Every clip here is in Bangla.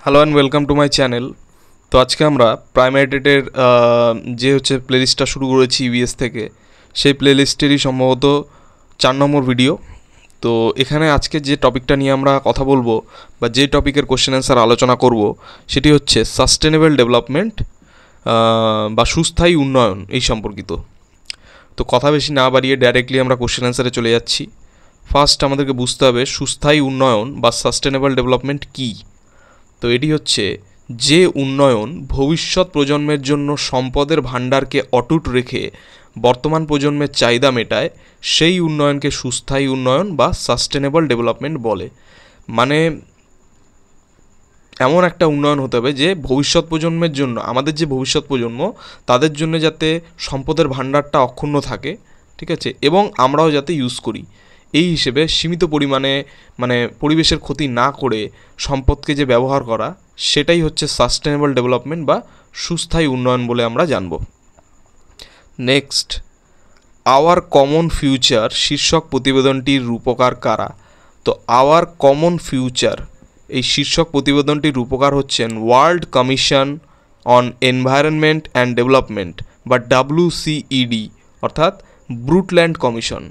Hello and welcome to my channel. তো আজকে আমরা প্রাইমারি টেটের যে প্লেলিস্টটা শুরু করেছি ইভিএস থেকে, সেই প্লেলিস্টেরই সম্ভবত 4 নম্বর ভিডিও। তো এখানে আজকে যে টপিকটা নিয়ে আমরা কথা বলবো বা যে টপিকের কোশ্চেন অ্যান্সার আলোচনা করব সেটি হচ্ছে সাস্টেনেবল ডেভেলপমেন্ট বা সুস্থায়ী উন্নয়ন এই সম্পর্কিত। তো কথা বেশি না বাড়িয়ে ডাইরেক্টলি আমরা কোশ্চেন অ্যান্সারে চলে যাচ্ছি। ফার্স্ট আমাদেরকে বুঝতে হবে সুস্থায়ী উন্নয়ন বা সাস্টেনেবল ডেভেলপমেন্ট কী। তো এটি হচ্ছে যে উন্নয়ন ভবিষ্যৎ প্রজন্মের জন্য সম্পদের ভাণ্ডারকে অটুট রেখে বর্তমান প্রজন্মের চাহিদা মেটায়, সেই উন্নয়নকে সুস্থায়ী উন্নয়ন বা সাস্টেনেবল ডেভেলপমেন্ট বলে। মানে এমন একটা উন্নয়ন হতে হবে যে ভবিষ্যৎ প্রজন্মের জন্য, আমাদের যে ভবিষ্যৎ প্রজন্ম তাদের জন্য যাতে সম্পদের ভাণ্ডারটা অক্ষুণ্ণ থাকে, ঠিক আছে, এবং আমরাও যাতে ইউজ করি, এই হিসেবে সীমিত পরিমাণে মানে পরিবেশের ক্ষতি না করে সম্পদকে যে ব্যবহার করা, সেটাই হচ্ছে সাস্টেনেবল ডেভেলপমেন্ট বা সুস্থায়ী উন্নয়ন বলে আমরা জানব। নেক্সট, আওয়ার কমন ফিউচার শীর্ষক প্রতিবেদনটির রূপকার কারা? তো আওয়ার কমন ফিউচার এই শীর্ষক প্রতিবেদনটির রূপকার হচ্ছেন world Commission on Environment and Development বা WCED, অর্থাৎ ব্রুটল্যান্ড কমিশন।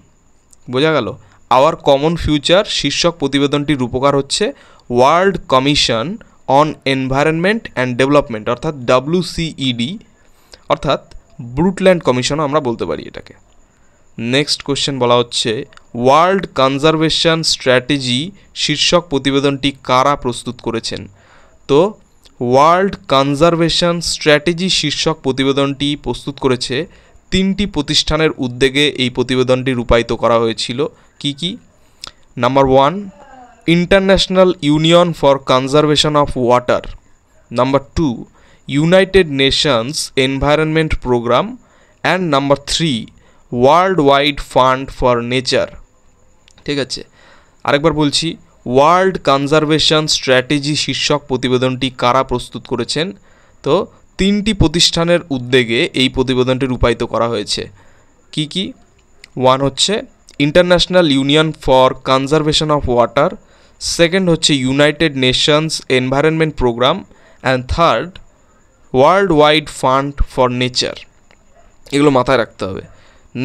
বোঝা গেল? আওয়ার কমন ফিউচার শীর্ষক প্রতিবেদনটির রূপকার হচ্ছে world Commission on Environment and development, অর্থাৎ WCED, অর্থাৎ ব্রুটল্যান্ড কমিশনও আমরা বলতে পারি এটাকে। নেক্সট কোশ্চেন বলা হচ্ছে ওয়ার্ল্ড কনজারভেশন স্ট্র্যাটেজি শীর্ষক প্রতিবেদনটি কারা প্রস্তুত করেছেন? তো ওয়ার্ল্ড কনজারভেশন স্ট্র্যাটেজি শীর্ষক প্রতিবেদনটি প্রস্তুত করেছে 3টি প্রতিষ্ঠানের উদ্যোগে। এই প্রতিবেদনটি রূপায়িত করা হয়েছিল। কি কি? Number 1, international union for conservation of water. Number 2, united Nations environment programme. And number 3, world wide fund for nature. ঠিক আছে, আরেকবার বলছি, ওয়ার্ল্ড কনজারভেশন স্ট্র্যাটেজি শীর্ষক প্রতিবেদনটি কারা প্রস্তুত করেছেন? তো 3টি প্রতিষ্ঠানের উদ্যোগে এই প্রতিবেদনটি রূপায়িত করা হয়েছে। কি কি? 1 হচ্ছে International union for conservation of Water, second হচ্ছে United Nations environment programme, and third World wide fund for Nature. এগুলো মাথায় রাখতে হবে।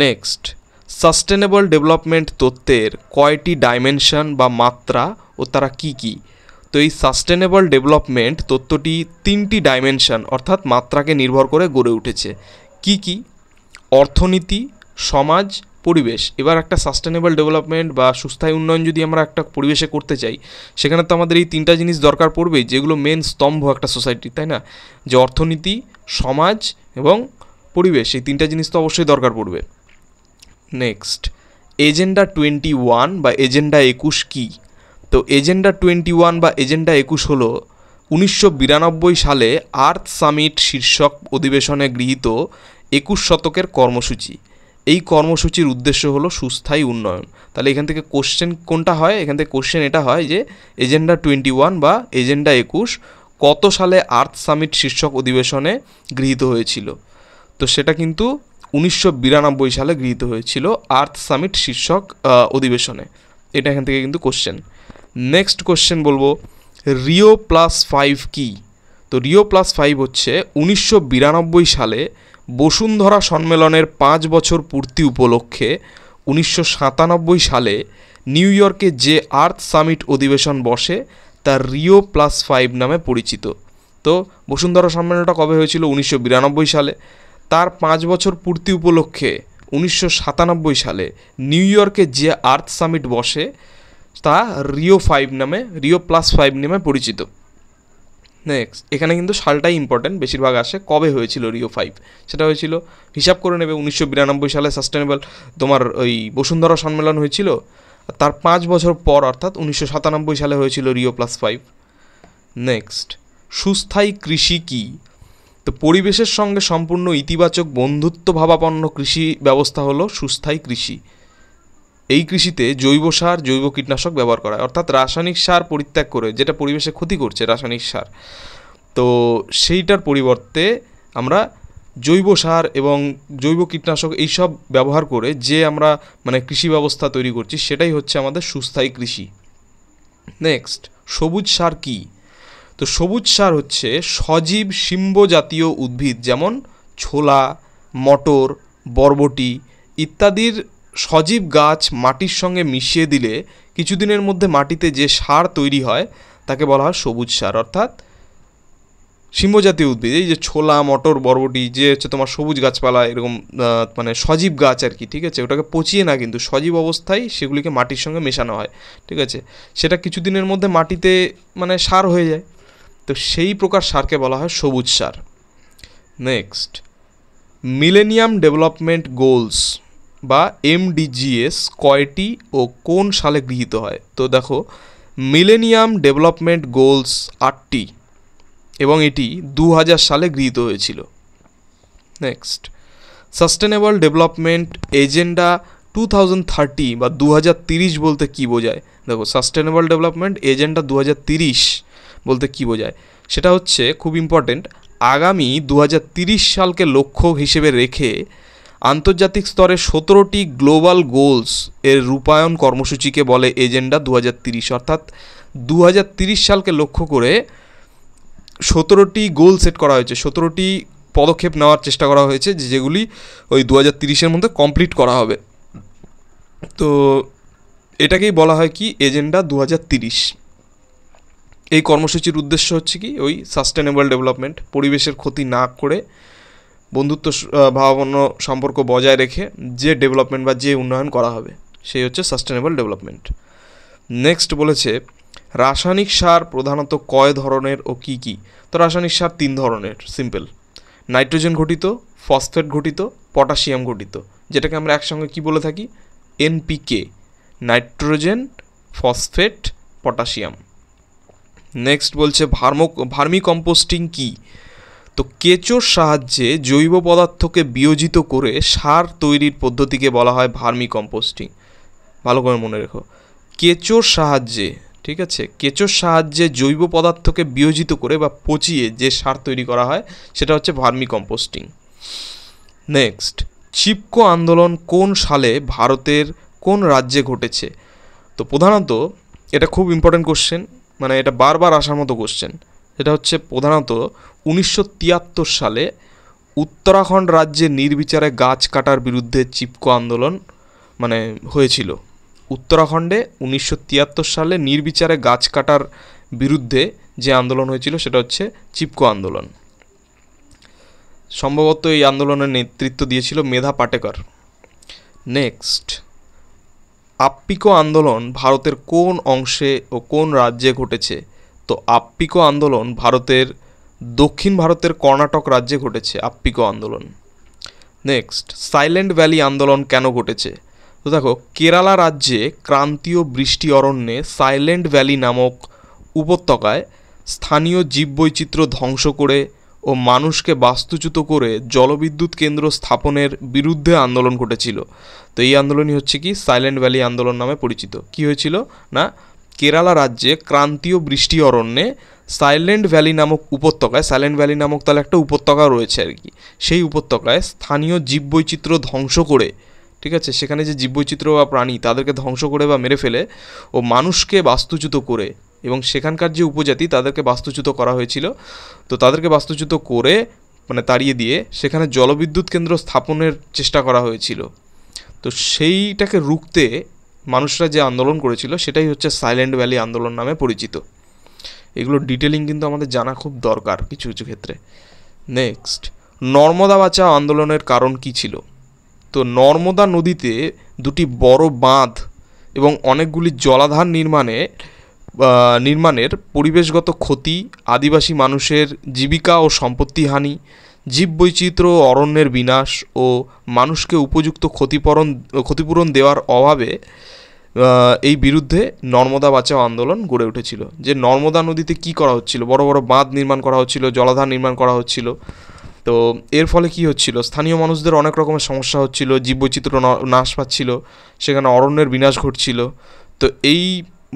নেক্সট, সাস্টেনেবল ডেভেলপমেন্ট তত্ত্বের কয়টি ডাইমেনশন বা মাত্রা ও তারা কি কি? তো এই সাস্টেনেবল ডেভেলপমেন্ট তত্ত্বটি 3টি ডাইমেনশন অর্থাৎ মাত্রাকে নির্ভর করে গড়ে উঠেছে। কি কি? অর্থনীতি, সমাজ, পরিবেশ। এবার একটা সাস্টেনেবল ডেভেলপমেন্ট বা সুস্থায়ী উন্নয়ন যদি আমরা একটা পরিবেশে করতে চাই, সেখানে তো আমাদের এই 3টা জিনিস দরকার পড়বেই, যেগুলো মেন স্তম্ভ একটা সোসাইটির, তাই না? যে অর্থনীতি, সমাজ এবং পরিবেশ, এই 3টা জিনিস তো অবশ্যই দরকার পড়বে। নেক্সট, এজেন্ডা 21 বা এজেন্ডা 21 কী? তো এজেন্ডা 21 বা এজেন্ডা 21 হলো 1992 সালে আর্থ সামিট শীর্ষক অধিবেশনে গৃহীত 21 শতকের কর্মসূচি। এই কর্মসূচির উদ্দেশ্য হলো সুস্থায়ী উন্নয়ন। তাহলে এখান থেকে কোশ্চেন কোনটা হয়? এখান থেকে কোশ্চেন এটা হয় যে এজেন্ডা 21 বা এজেন্ডা 21 কত সালে আর্থ সামিট শীর্ষক অধিবেশনে গৃহীত হয়েছিল? তো সেটা কিন্তু 1992 সালে গৃহীত হয়েছিল আর্থ সামিট শীর্ষক অধিবেশনে। এটা এখান থেকে কিন্তু কোশ্চেন। নেক্সট কোশ্চেন বলবো, রিও+5 কী? তো রিও+5 হচ্ছে 1992 সালে বসুন্ধরা সম্মেলনের 5 বছর পূর্তি উপলক্ষে 1997 সালে নিউ ইয়র্কে যে আর্থ সামিট অধিবেশন বসে তা রিও+5 নামে পরিচিত। তো বসুন্ধরা সম্মেলনটা কবে হয়েছিল? 1992 সালে। তার 5 বছর পূর্তি উপলক্ষে 1997 সালে নিউ ইয়র্কে যে আর্থ সামিট বসে তা রিও+5 নামে পরিচিত। নেক্সট, এখানে কিন্তু সালটাই ইম্পর্টেন্ট, বেশিরভাগ আসে কবে হয়েছিল রিও+5, সেটা হয়েছিল হিসাব করে নেবে। 1992 সালে সাস্টেনেবল তোমার ওই বসুন্ধরা সম্মেলন হয়েছিল, তার 5 বছর পর অর্থাৎ 1997 সালে হয়েছিল রিও+5। নেক্সট, সুস্থায়ী কৃষি কী? তো পরিবেশের সঙ্গে সম্পূর্ণ ইতিবাচক বন্ধুত্বভাবাপন্ন কৃষি ব্যবস্থা হলো সুস্থায়ী কৃষি। এই কৃষিতে জৈব সার, জৈব কীটনাশক ব্যবহার করা হয়, অর্থাৎ রাসায়নিক সার পরিত্যাগ করে, যেটা পরিবেশে ক্ষতি করছে রাসায়নিক সার, তো সেইটার পরিবর্তে আমরা জৈব সার এবং জৈব কীটনাশক এইসব ব্যবহার করে যে আমরা মানে কৃষি ব্যবস্থা তৈরি করছি, সেটাই হচ্ছে আমাদের সুস্থায়ী কৃষি। নেক্সট, সবুজ সার কী? তো সবুজ সার হচ্ছে সজীব শিম্ব জাতীয় উদ্ভিদ যেমন ছোলা, মটর, বরবটি ইত্যাদির সজীব গাছ মাটির সঙ্গে মিশিয়ে দিলে কিছুদিনের মধ্যে মাটিতে যে সার তৈরি হয় তাকে বলা হয় সবুজ সার। অর্থাৎ শিম্বজাতীয় উদ্ভিদ, এই যে ছোলা, মটর, বরবটি যে হচ্ছে তোমার সবুজ গাছপালা এরকম মানে সজীব গাছ আর কি, ঠিক আছে, ওটাকে পচিয়ে না কিন্তু সজীব অবস্থায় সেগুলিকে মাটির সঙ্গে মেশানো হয়, ঠিক আছে, সেটা কিছুদিনের মধ্যে মাটিতে মানে সার হয়ে যায়। তো সেই প্রকার সারকে বলা হয় সবুজ সার। নেক্সট, মিলেনিয়াম ডেভেলপমেন্ট গোলস বা MDGs কয়টি ও কোন সালে গৃহীত হয়? তো দেখো, মিলেনিয়াম ডেভেলপমেন্ট গোলস 8টি এবং এটি 2000 সালে গৃহীত হয়েছিল। নেক্সট, সাস্টেনেবল ডেভেলপমেন্ট এজেন্ডা 2030 বা 2030 বলতে কী বোঝায়? দেখো, সাস্টেনেবল ডেভেলপমেন্ট এজেন্ডা 2030 বলতে কী বোঝায় সেটা হচ্ছে খুব ইম্পর্টেন্ট। আগামী 2030 সালকে লক্ষ্য হিসেবে রেখে আন্তর্জাতিক স্তরে 17টি গ্লোবাল গোলস এর রূপায়ণ কর্মসূচিকে বলে এজেন্ডা 2030। অর্থাৎ 2030 সালকে লক্ষ্য করে 17টি গোল সেট করা হয়েছে, 17টি পদক্ষেপ নেওয়ার চেষ্টা করা হয়েছে যেগুলি ওই 2030-এর মধ্যে কমপ্লিট করা হবে। তো এটাকেই বলা হয় কি এজেন্ডা 2030। এই কর্মসূচির উদ্দেশ্য হচ্ছে কি ওই সাস্টেনেবল ডেভেলপমেন্ট, পরিবেশের ক্ষতি না করে বন্ধুত্ব ভাবাপন্ন সম্পর্ক বজায় রেখে যে ডেভেলপমেন্ট বা যে উন্নয়ন করা হবে সেই হচ্ছে সাস্টেনেবল ডেভেলপমেন্ট। নেক্সট বলেছে রাসায়নিক সার প্রধানত কয় ধরনের ও কি কি? তো রাসায়নিক সার 3 ধরনের, সিম্পল, নাইট্রোজেন ঘটিত, ফসফেট ঘটিত, পটাশিয়াম ঘটিত, যেটাকে আমরা একসঙ্গে কি বলে থাকি? NPK, nitrogen, phosphate, potassium. Next বলছে ভার্মি কম্পোস্টিং কি? তো কেঁচোর সাহায্যে জৈব পদার্থকে বিয়োজিত করে সার তৈরির পদ্ধতিকে বলা হয় ভার্মি কম্পোস্টিং। ভালো করে মনে রেখো, কেঁচোর সাহায্যে, ঠিক আছে, কেঁচোর সাহায্যে জৈব পদার্থকে বিয়োজিত করে বা পচিয়ে যে সার তৈরি করা হয় সেটা হচ্ছে ভার্মি কম্পোস্টিং। নেক্সট, চিপকো আন্দোলন কোন সালে ভারতের কোন রাজ্যে ঘটেছে? তো প্রধানত এটা খুব ইম্পর্টেন্ট কোশ্চেন, মানে এটা বারবার আসার মতো কোশ্চেন। এটা হচ্ছে প্রধানত 1973 সালে উত্তরাখণ্ড রাজ্যে নির্বিচারে গাছ কাটার বিরুদ্ধে চিপকো আন্দোলন মানে হয়েছিল। উত্তরাখণ্ডে 1973 সালে নির্বিচারে গাছ কাটার বিরুদ্ধে যে আন্দোলন হয়েছিল সেটা হচ্ছে চিপকো আন্দোলন। সম্ভবত এই আন্দোলনের নেতৃত্ব দিয়েছিল মেধা পাটেকর। নেক্সট, আপ্পিকো আন্দোলন ভারতের কোন অংশে ও কোন রাজ্যে ঘটেছে? তো আপ্পিকো আন্দোলন দক্ষিণ ভারতের কর্ণাটক রাজ্যে ঘটেছে আপ্পিকো আন্দোলন। নেক্সট, সাইলেন্ট ভ্যালি আন্দোলন কেন ঘটেছে? তো দেখো, কেরালা রাজ্যে ক্রান্তীয় বৃষ্টি অরণ্যে সাইলেন্ট ভ্যালি নামক উপত্যকায় স্থানীয় জীববৈচিত্র্য ধ্বংস করে ও মানুষকে বাস্তুচ্যুত করে জলবিদ্যুৎ কেন্দ্র স্থাপনের বিরুদ্ধে আন্দোলন ঘটেছিল। তো এই আন্দোলনই হচ্ছে কি সাইলেন্ট ভ্যালি আন্দোলন নামে পরিচিত। কি হয়েছিল না, কেরালা রাজ্যে ক্রান্তীয় বৃষ্টি অরণ্যে সাইলেন্ট ভ্যালি নামক উপত্যকায়, সাইলেন্ট ভ্যালি নামক তাহলে একটা উপত্যকা রয়েছে আর কি, সেই উপত্যকায় স্থানীয় জীববৈচিত্র্য ধ্বংস করে, ঠিক আছে, সেখানে যে জীববৈচিত্র্য বা প্রাণী তাদেরকে ধ্বংস করে বা মেরে ফেলে ও মানুষকে বাস্তুচ্যুত করে, এবং সেখানকার যে উপজাতি তাদেরকে বাস্তুচ্যুত করা হয়েছিল, তো তাদেরকে বাস্তুচ্যুত করে মানে তাড়িয়ে দিয়ে সেখানে জলবিদ্যুৎ কেন্দ্র স্থাপনের চেষ্টা করা হয়েছিল। তো সেইটাকে রুখতে মানুষরা যে আন্দোলন করেছিল সেটাই হচ্ছে সাইলেন্ট ভ্যালি আন্দোলন নামে পরিচিত। এগুলো ডিটেলিং কিন্তু আমাদের জানা খুব দরকার কিছু কিছু ক্ষেত্রে। নেক্সট, নর্মদা বাঁচাও আন্দোলনের কারণ কি ছিল? তো নর্মদা নদীতে দুটি বড় বাঁধ এবং অনেকগুলি জলাধার নির্মাণের পরিবেশগত ক্ষতি, আদিবাসী মানুষের জীবিকা ও সম্পত্তি হানি, জীববৈচিত্র্য ও অরণ্যের বিনাশ ও মানুষকে উপযুক্ত ক্ষতিপূরণ দেওয়ার অভাবে এই বিরুদ্ধে নর্মদা বাঁচাও আন্দোলন গড়ে উঠেছিল। যে নর্মদা নদীতে কি করা হচ্ছিল, বড় বড় বাঁধ নির্মাণ করা হচ্ছিল, জলাধার নির্মাণ করা হচ্ছিল, তো এর ফলে কি হচ্ছিল, স্থানীয় মানুষদের অনেক রকমের সমস্যা হচ্ছিল, জীববৈচিত্র্য নাশ পাচ্ছিল, সেখানে অরণ্যের বিনাশ ঘটছিল। তো এই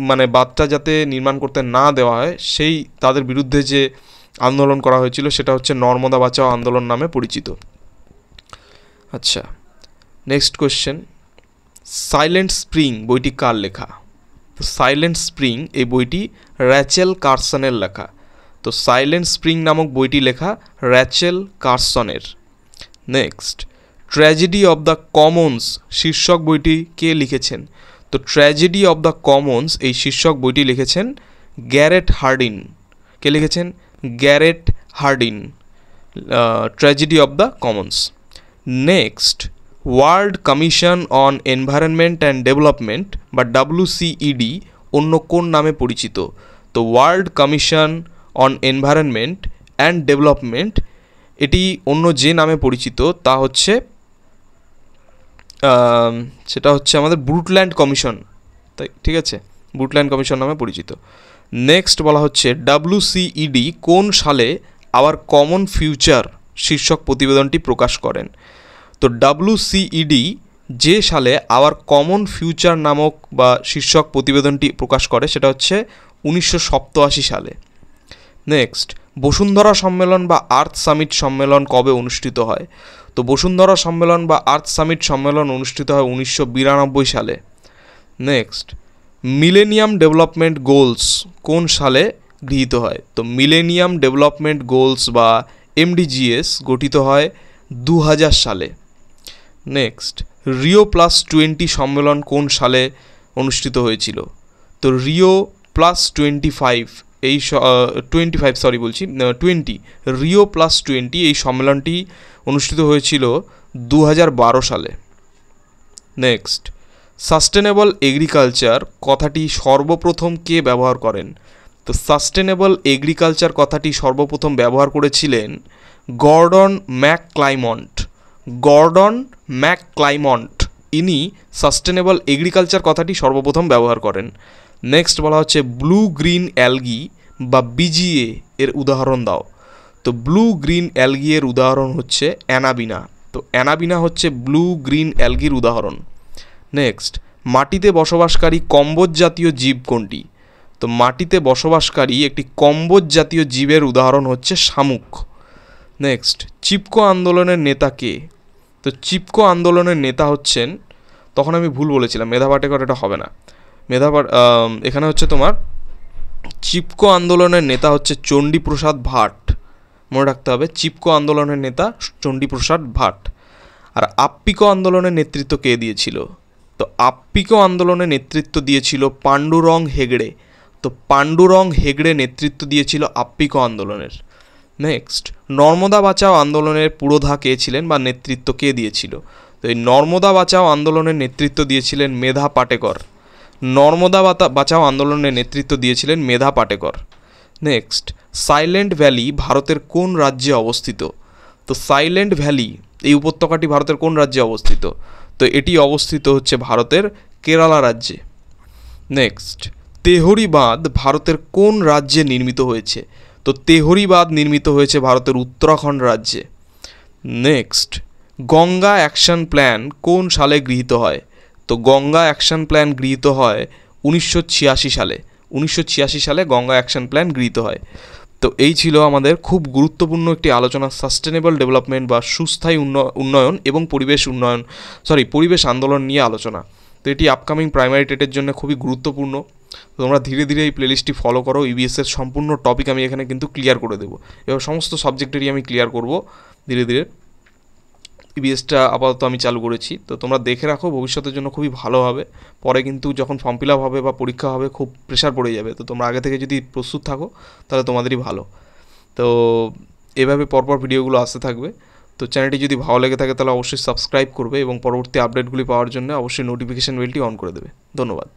মানে বাঁধটা যাতে নির্মাণ করতে না দেওয়া হয় সেই তাদের বিরুদ্ধে যে আন্দোলন করা হয়েছিল সেটা হচ্ছে নর্মদা বাঁচাও আন্দোলন নামে পরিচিত। আচ্ছা, নেক্সট কোয়েশ্চেন, সাইলেন্ট স্প্রিং বইটি কার লেখা? তো সাইলেন্ট স্প্রিং এই বইটি র্যাচেল কার্সনের লেখা। তো সাইলেন্ট স্প্রিং নামক বইটি লেখা র্যাচেল কার্সনের। Next, Tragedy of the Commons শীর্ষক বইটি কে লিখেছেন? তো ট্র্যাজেডি অব দ্য কমন্স এই শীর্ষক বইটি লিখেছেন গ্যারেট হার্ডিন। কে লিখেছেন? Garrett Hardin, Tragedy of the Commons. Next, World Commission on Environment and Development বা WCED অন্য কোন নামে পরিচিত? তো World Commission on Environment and Development এটি অন্য যে নামে পরিচিত তা হচ্ছে সেটা হচ্ছে আমাদের ব্রুটল্যান্ড কমিশন, তাই ঠিক আছে, ব্রুটল্যান্ড কমিশন নামে পরিচিত। নেক্সট বলা হচ্ছে WCED কোন সালে আওয়ার কমন ফিউচার শীর্ষক প্রতিবেদনটি প্রকাশ করেন? তো WCED যে সালে আওয়ার কমন ফিউচার নামক বা শীর্ষক প্রতিবেদনটি প্রকাশ করে সেটা হচ্ছে 1987 সালে। নেক্সট, বসুন্ধরা সম্মেলন বা আর্থ সামিট সম্মেলন কবে অনুষ্ঠিত হয়? তো বসুন্ধরা সম্মেলন বা আর্থ সামিট সম্মেলন অনুষ্ঠিত হয় 1992 সালে। নেক্সট, মিলেনিয়াম ডেভেলপমেন্ট গোলস কোন সালে গৃহীত হয়? তো মিলেনিয়াম ডেভেলপমেন্ট গোলস বা MDGs গঠিত হয় 2000 সালে। নেক্সট, Rio+20 সম্মেলন কোন সালে অনুষ্ঠিত হয়েছিল? তো Rio+25 এই 20 Rio+20 এই সম্মেলনটি অনুষ্ঠিত হয়েছিল 2012 সালে। নেক্সট, সাস্টেনেবল এগ্রিকালচার কথাটি সর্বপ্রথম কে ব্যবহার করেন? তো সাস্টেনেবল এগ্রিকালচার কথাটি সর্বপ্রথম ব্যবহার করেছিলেন গর্ডন ম্যাকক্লাইমন্ট। গর্ডন ম্যাকক্লাইমন্ট ইনি সাস্টেনেবল এগ্রিকালচার কথাটি সর্বপ্রথম ব্যবহার করেন। নেক্সট বলা হচ্ছে ব্লু গ্রিন অ্যালগি বা BGA এর উদাহরণ দাও। তো ব্লু গ্রিন অ্যালগি এর উদাহরণ হচ্ছে অ্যানাবিনা। তো অ্যানাবিনা হচ্ছে ব্লু গ্রিন অ্যালগির উদাহরণ। নেক্সট, মাটিতে বসবাসকারী কম্বোজ জাতীয় জীব কোনটি? তো মাটিতে বসবাসকারী একটি কম্বোজ জাতীয় জীবের উদাহরণ হচ্ছে শামুক। নেক্সট, চিপকো আন্দোলনের নেতা কে? তো চিপকো আন্দোলনের নেতা হচ্ছেন, তখন আমি ভুল বলেছিলাম, মেধা পাটেকর, এটা হবে না। এখানে হচ্ছে তোমার চিপকো আন্দোলনের নেতা হচ্ছে চণ্ডীপ্রসাদ ভাট, মনে রাখতে হবে। চিপকো আন্দোলনের নেতা চণ্ডীপ্রসাদ ভাট। আর আপ্পিকো আন্দোলনের নেতৃত্ব কে দিয়েছিল? তো আপ্পিকো আন্দোলনের নেতৃত্ব দিয়েছিল পাণ্ডুরং হেগড়ে। তো পাণ্ডুরং হেগড়ে নেতৃত্ব দিয়েছিল আপ্পিকো আন্দোলনের। নেক্সট, নর্মদা বাঁচাও আন্দোলনের পুরোধা কে ছিলেন বা নেতৃত্ব কে দিয়েছিল? তো এই নর্মদা বাঁচাও আন্দোলনের নেতৃত্ব দিয়েছিলেন মেধা পাটেকর। নর্মদা বাঁচাও আন্দোলনের নেতৃত্ব দিয়েছিলেন মেধা পাটেকর। নেক্সট, সাইলেন্ট ভ্যালি ভারতের কোন রাজ্যে অবস্থিত? তো সাইলেন্ট ভ্যালি এই উপত্যকাটি ভারতের কোন রাজ্যে অবস্থিত? তো এটি অবস্থিত হচ্ছে ভারতের কেরালা রাজ্যে। নেক্সট, তেহরি বাঁধ ভারতের কোন রাজ্যে নির্মিত হয়েছে? তো তেহরি বাঁধ নির্মিত হয়েছে ভারতের উত্তরাখণ্ড রাজ্যে। নেক্সট, গঙ্গা অ্যাকশন প্ল্যান কোন সালে গৃহীত হয়? তো গঙ্গা অ্যাকশন প্ল্যান গৃহীত হয় 1986 সালে। 1986 সালে গঙ্গা অ্যাকশন প্ল্যান গৃহীত হয়। তো এই ছিল আমাদের খুব গুরুত্বপূর্ণ একটি আলোচনা, সাস্টেনেবল ডেভেলপমেন্ট বা সুস্থায়ী উন্নয়ন এবং পরিবেশ আন্দোলন নিয়ে আলোচনা। তো এটি আপকামিং প্রাইমারি টেটের জন্য খুবই গুরুত্বপূর্ণ। তোমরা ধীরে ধীরে এই প্লেলিস্টটি ফলো করো। EVS-এর সম্পূর্ণ টপিক আমি এখানে কিন্তু ক্লিয়ার করে দেবো, এবং সমস্ত সাবজেক্টেরই আমি ক্লিয়ার করব ধীরে ধীরে। EVS-টা আপাতত আমি চালু করেছি, তো তোমরা দেখে রাখো, ভবিষ্যতের জন্য খুবই ভালো হবে। পরে কিন্তু যখন ফর্ম ফিল আপ হবে বা পরীক্ষা হবে খুব প্রেশার পড়ে যাবে, তো তোমরা আগে থেকে যদি প্রস্তুত থাকো তাহলে তোমাদেরই ভালো। তো এভাবে পরপর ভিডিওগুলো আসতে থাকবে। তো চ্যানেলটি যদি ভালো লেগে থাকে তাহলে অবশ্যই সাবস্ক্রাইব করবে এবং পরবর্তী আপডেটগুলি পাওয়ার জন্য অবশ্যই নোটিফিকেশান বেলটি অন করে দেবে। ধন্যবাদ।